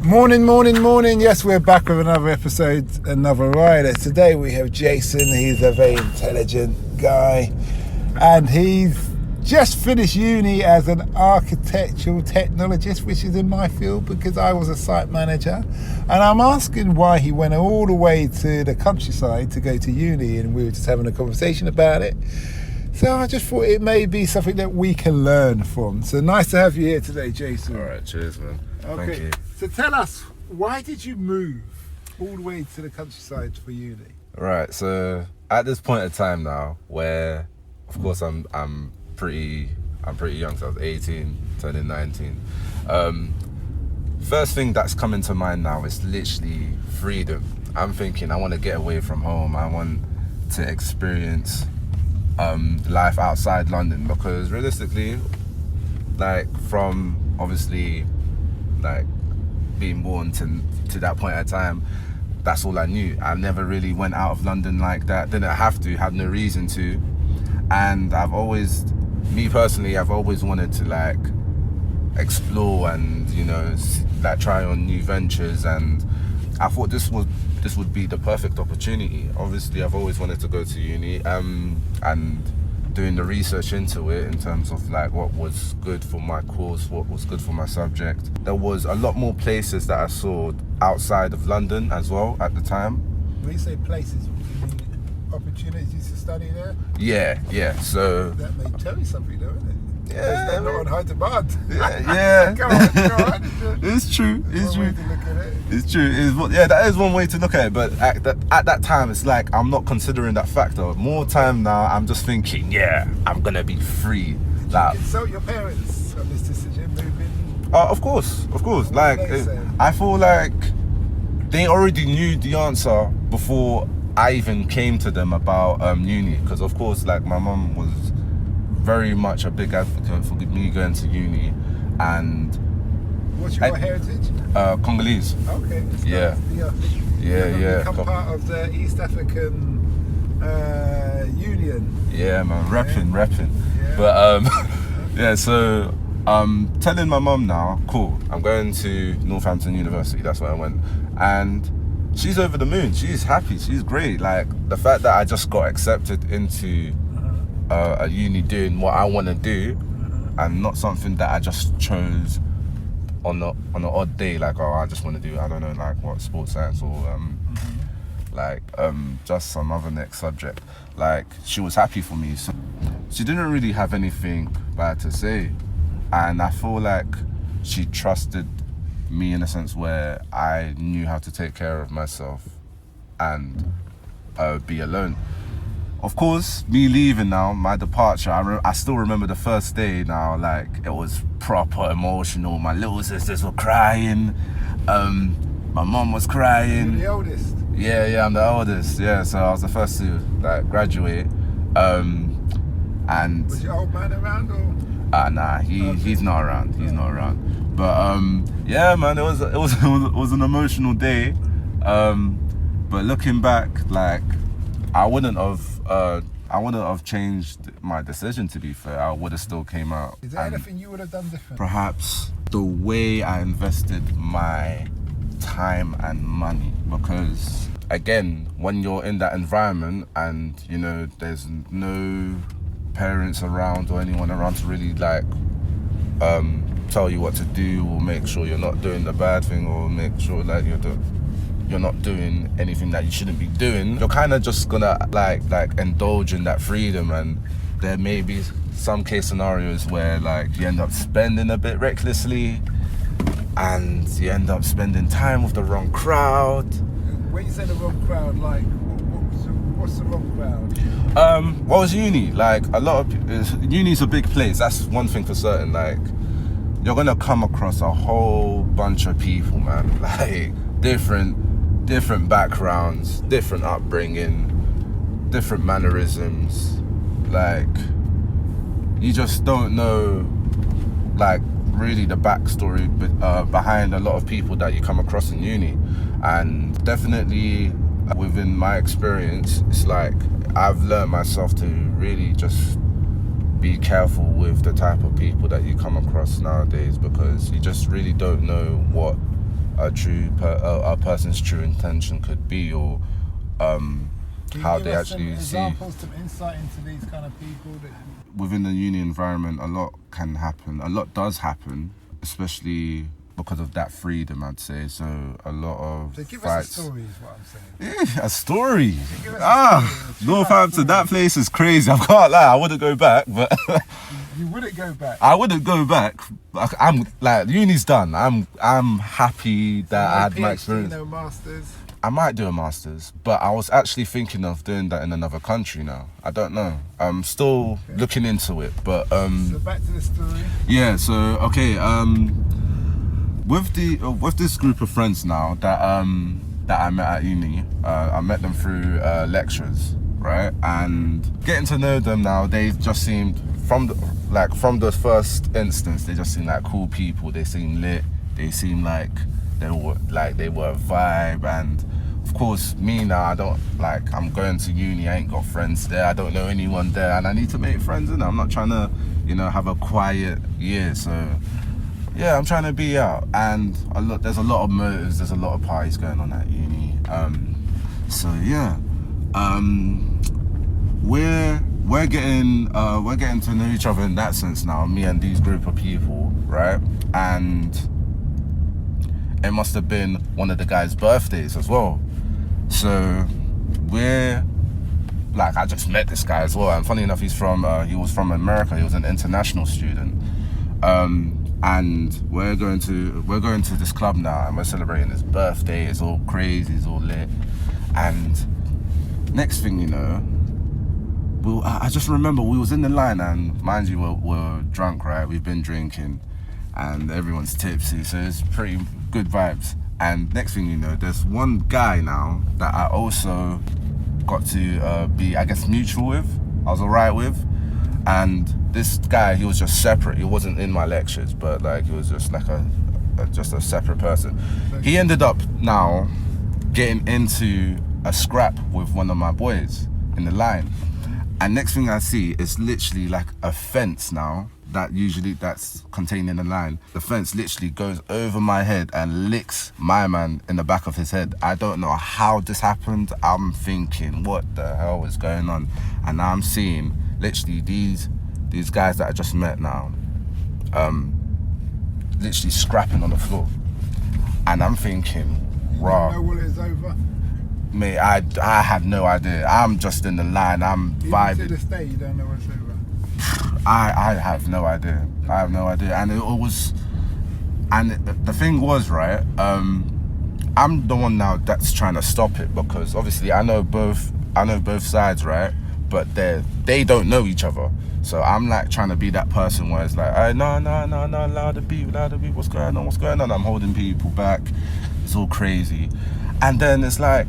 Morning, morning, morning. Yes, we're back with another episode, another rider. Today we have Jason. He's a very intelligent guy and he's just finished uni as an architectural technologist, which is in my field because I was a site manager. And I'm asking why he went all the way to the countryside to go to uni, and we were just having a conversation about it. So I just thought it may be something that we can learn from. So nice to have you here today, Jason. All right, cheers, man. Okay. Thank you. So tell us, why did you move all the way to the countryside for uni? Right, so at this point in time now, where of course I'm pretty young, so I was 18, turning 19. First thing that's coming to mind now is literally freedom. I'm thinking I want to get away from home. I want to experience life outside London, because realistically, like from obviously like being born to that point in time, that's all I knew. I never really went out of London like that. Didn't have to, had no reason to. And I've always wanted to like explore and, you know, like try on new ventures, and I thought this would be the perfect opportunity. Obviously I've always wanted to go to uni, and doing the research into it in terms of like what was good for my course, what was good for my subject. There was a lot more places that I saw outside of London as well at the time. When you say places, do you mean opportunities to study there? Yeah, so that may tell you something though, isn't it? Yeah, they're not on high demand. Yeah. Go on. It's true. It's true. Way to look at it. It's true. That is one way to look at it. But at that time, it's like I'm not considering that factor. More time now, I'm just thinking, yeah, I'm gonna be free. Did like, you consult your parents on this decision, moving? Of course. Like, I feel like they already knew the answer before I even came to them about uni. Because of course, like my mum was very much a big advocate for me going to uni. And what's your heritage? Congolese. Okay. Yeah. Become part of the East African Union. Yeah, man, repping. Yeah. But yeah, so telling my mum now, cool, I'm going to Northampton University. That's where I went, and she's over the moon. She's happy. She's great. Like the fact that I just got accepted into a uni doing what I want to do, and not something that I just chose on an odd day, like, oh, I just want to do, I don't know, like what, sports science or just some other next subject. Like, she was happy for me, so she didn't really have anything bad to say, and I feel like she trusted me in a sense where I knew how to take care of myself and be alone. Of course, me leaving now, my departure, I still remember the first day now, like, it was proper emotional. My little sisters were crying, my mum was crying. You're the oldest? Yeah, I'm the oldest, yeah, so I was the first to, like, graduate. And was your old man around, or? Nah, he's not around, But, yeah, man, it was an emotional day. But looking back, like, I wouldn't have changed my decision, to be fair. I would have still came out. Is there anything you would have done different? Perhaps the way I invested my time and money, because again, when you're in that environment and, you know, there's no parents around or anyone around to really like tell you what to do or make sure you're not doing the bad thing or make sure that you're not doing anything that you shouldn't be doing, you're kind of just gonna like indulge in that freedom. And there may be some case scenarios where like you end up spending a bit recklessly and you end up spending time with the wrong crowd. When you say the wrong crowd, like what's the wrong crowd? What was uni? Like a lot of uni's a big place. That's one thing for certain. Like you're gonna come across a whole bunch of people, man. Like different backgrounds, different upbringing, different mannerisms. Like you just don't know, like really the backstory behind a lot of people that you come across in uni. And definitely within my experience, it's like I've learned myself to really just be careful with the type of people that you come across nowadays, because you just really don't know what a person's true intention could be, or how they actually see. Examples, some insight into these kind of people that... Within the uni environment, a lot can happen. A lot does happen, especially because of that freedom, I'd say. So a lot of so give fights. us a story is what I'm saying. Yeah, a story. So give us a story. Northampton, that place is crazy. I can't lie, I wouldn't go back, but you wouldn't go back. I wouldn't go back. I'm like, uni's done. I'm happy that I had my experience. No masters. I might do a master's, but I was actually thinking of doing that in another country now. I don't know. I'm still looking into it, but so back to the story. Yeah. So okay. With this group of friends now that I met at uni, I met them through lectures, right? And getting to know them now, they just seemed from the first instance, they just seemed like cool people. They seemed lit. They seemed like they were a vibe. And of course, me now, I'm going to uni. I ain't got friends there. I don't know anyone there, and I need to make friends. And I'm not trying to, have a quiet year. So yeah, I'm trying to be out, and there's a lot of motives, there's a lot of parties going on at uni. So yeah, we're getting to know each other in that sense now, me and these group of people, right? And it must have been one of the guys' birthdays as well. So I just met this guy as well, and funny enough, he was from America. He was an international student. And we're going to this club now, and we're celebrating his birthday. It's all crazy, it's all lit. And next thing you know, I just remember we was in the line, and mind you, we're drunk, right? We've been drinking, and everyone's tipsy, so it's pretty good vibes. And next thing you know, there's one guy now that I also got to be, I guess, mutual with. I was alright with. And this guy, he was just separate. He wasn't in my lectures, but he was just like a separate person. He ended up now getting into a scrap with one of my boys in the line. And next thing I see is literally like a fence now that's contained in the line. The fence literally goes over my head and licks my man in the back of his head. I don't know how this happened. I'm thinking, what the hell is going on? And now I'm seeing literally these guys that I just met now, literally scrapping on the floor. And I'm thinking, raw. You know when it's over? Mate, I had no idea. I'm just in the line, I'm vibing. Even to this day, you don't know when it's over? I have no idea. And it was, and the thing was, right, I'm the one now that's trying to stop it, because obviously I know both sides, right? But they don't know each other. So I'm like trying to be that person where it's like, hey, no, louder beat, what's going on? I'm holding people back. It's all crazy. And then it's like,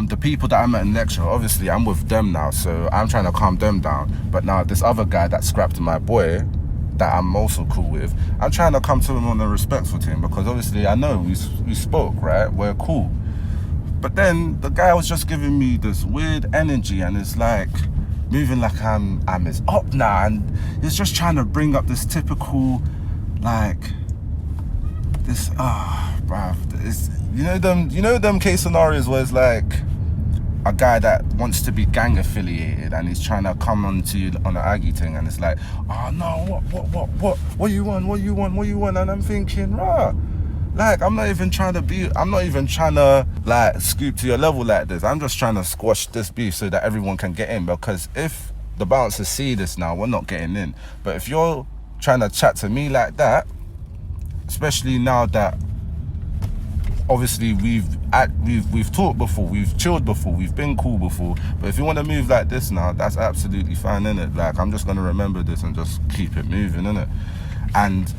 the people that I met in lecture, obviously I'm with them now, so I'm trying to calm them down. But now this other guy that scrapped my boy, that I'm also cool with, I'm trying to come to him on a respectful thing, because obviously I know we spoke, right? We're cool. But then the guy was just giving me this weird energy, and it's like moving like I'm his up now, and he's just trying to bring up this typical, this bruv, it's, you know them case scenarios where it's like a guy that wants to be gang affiliated, and he's trying to come onto you on an Aggie thing, and it's like, oh no, what you want? And I'm thinking, rah. I'm not even trying to scoop to your level like this. I'm just trying to squash this beef so that everyone can get in, because if the bouncers see this now, we're not getting in. But if you're trying to chat to me like that, especially now that obviously we've talked before, we've chilled before, we've been cool before, but if you want to move like this now, that's absolutely fine, innit? I'm just going to remember this and just keep it moving, innit? And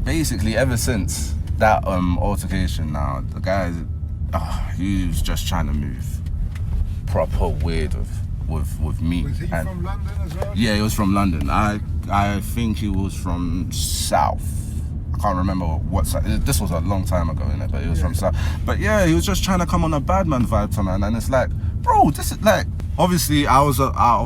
basically, ever since that altercation now, the guy, he was just trying to move proper weird with me. Was he from London as well? Yeah, he was from London. I think he was from South. I can't remember what side. This was a long time ago, innit? But he was from South. But yeah, he was just trying to come on a bad man vibe to man, and it's like, bro, this is like, obviously I was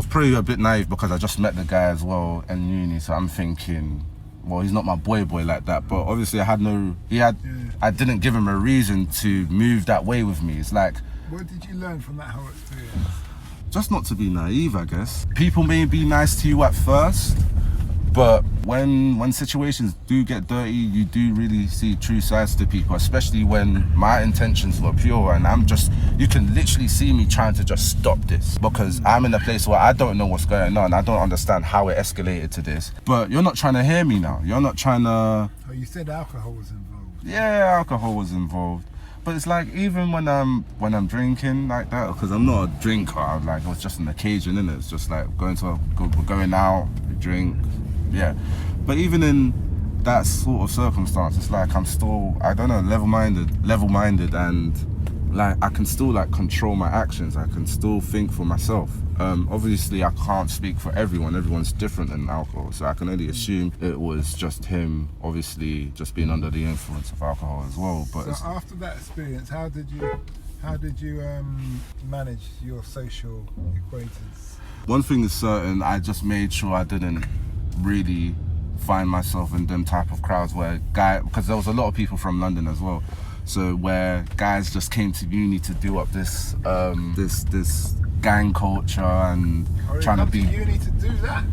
probably a bit naive because I just met the guy as well in uni, so I'm thinking, well, he's not my boy like that, but obviously I didn't give him a reason to move that way with me. It's like, what did you learn from that whole experience? just not to be naive, I guess. People may be nice to you at first, but when situations do get dirty, you do really see true sides to people, especially when my intentions were pure and you can literally see me trying to just stop this because I'm in a place where I don't know what's going on. I don't understand how it escalated to this. But you're not trying to hear me now. You're not trying to... Oh, you said alcohol was involved. Yeah, alcohol was involved. But it's like, even when I'm drinking like that, because I'm not a drinker, it was just an occasion, innit? It's just like going out, we drink, yeah. But even in that sort of circumstance, it's like I'm still, I don't know, level-minded, and like I can still like control my actions. I can still think for myself. Obviously, I can't speak for everyone. Everyone's different in alcohol, so I can only assume it was just him, obviously, just being under the influence of alcohol as well. But so after that experience, how did you manage your social acquaintance? One thing is certain, I just made sure I didn't really find myself in them type of crowds where because there was a lot of people from London as well, so where guys just came to uni to do up this gang culture and trying to be uni to do that.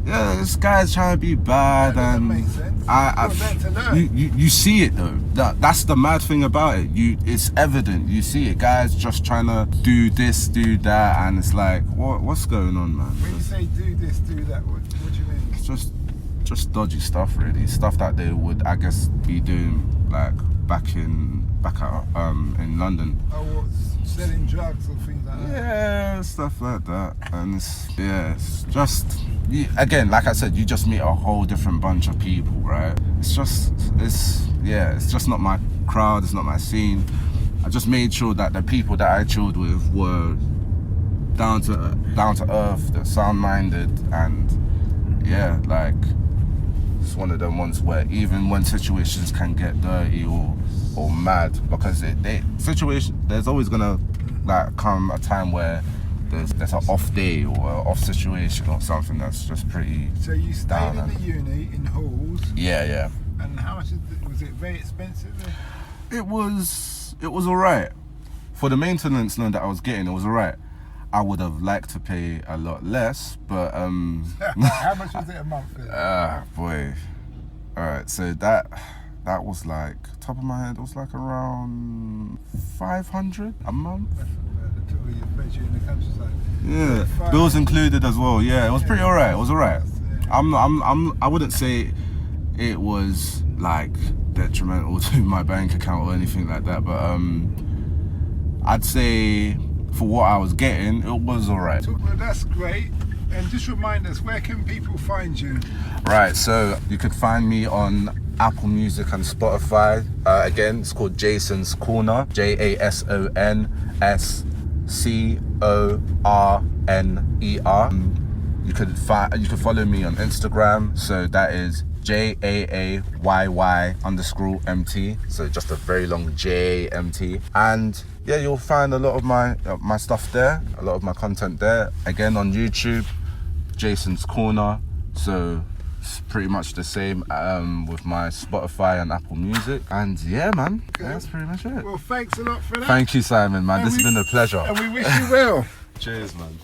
Yeah, this guy's trying to be bad, that and sense. You see it though. That's the mad thing about it. It's evident. You see it. Guys just trying to do this, do that, and it's like, what's going on, man? When you say do this, do that, what do you mean? It's just dodgy stuff, really. Stuff that they would, I guess, be doing like back in London. Oh, what, selling drugs or things like that? Yeah, stuff like that. And it's just, again, like I said, you just meet a whole different bunch of people, right? It's just not my crowd, it's not my scene. I just made sure that the people that I chilled with were down to earth, they're sound-minded, and yeah, like, it's one of them ones where even when situations can get dirty or mad, because there's always gonna like come a time where there's an off day or an off situation or something that's just pretty. So you stayed in the uni in halls. Yeah. And how much was it? Very expensive? It was alright. For the maintenance loan that I was getting, it was alright. I would have liked to pay a lot less, but how much was it a month? Boy. Alright, so that was like, top of my head, it was like around 500 a month. In the countryside. Yeah, bills included as well. Yeah, it was pretty alright. It was alright. I wouldn't say it was like detrimental to my bank account or anything like that, but I'd say for what I was getting, it was alright. Well, that's great. And just remind us, where can people find you? Right, so you could find me on Apple Music and Spotify. Again, it's called Jason's Corner. JASONSCORNER. You could follow me on Instagram. So that is JAAYY_MT. So just a very long JMT. And yeah, you'll find a lot of my stuff there, a lot of my content there. Again, on YouTube, Jason's Corner. So it's pretty much the same with my Spotify and Apple Music. And yeah, man, that's pretty much it. Well, thanks a lot for that. Thank you, Simon, man. This has been a pleasure. And we wish you well. Cheers, man.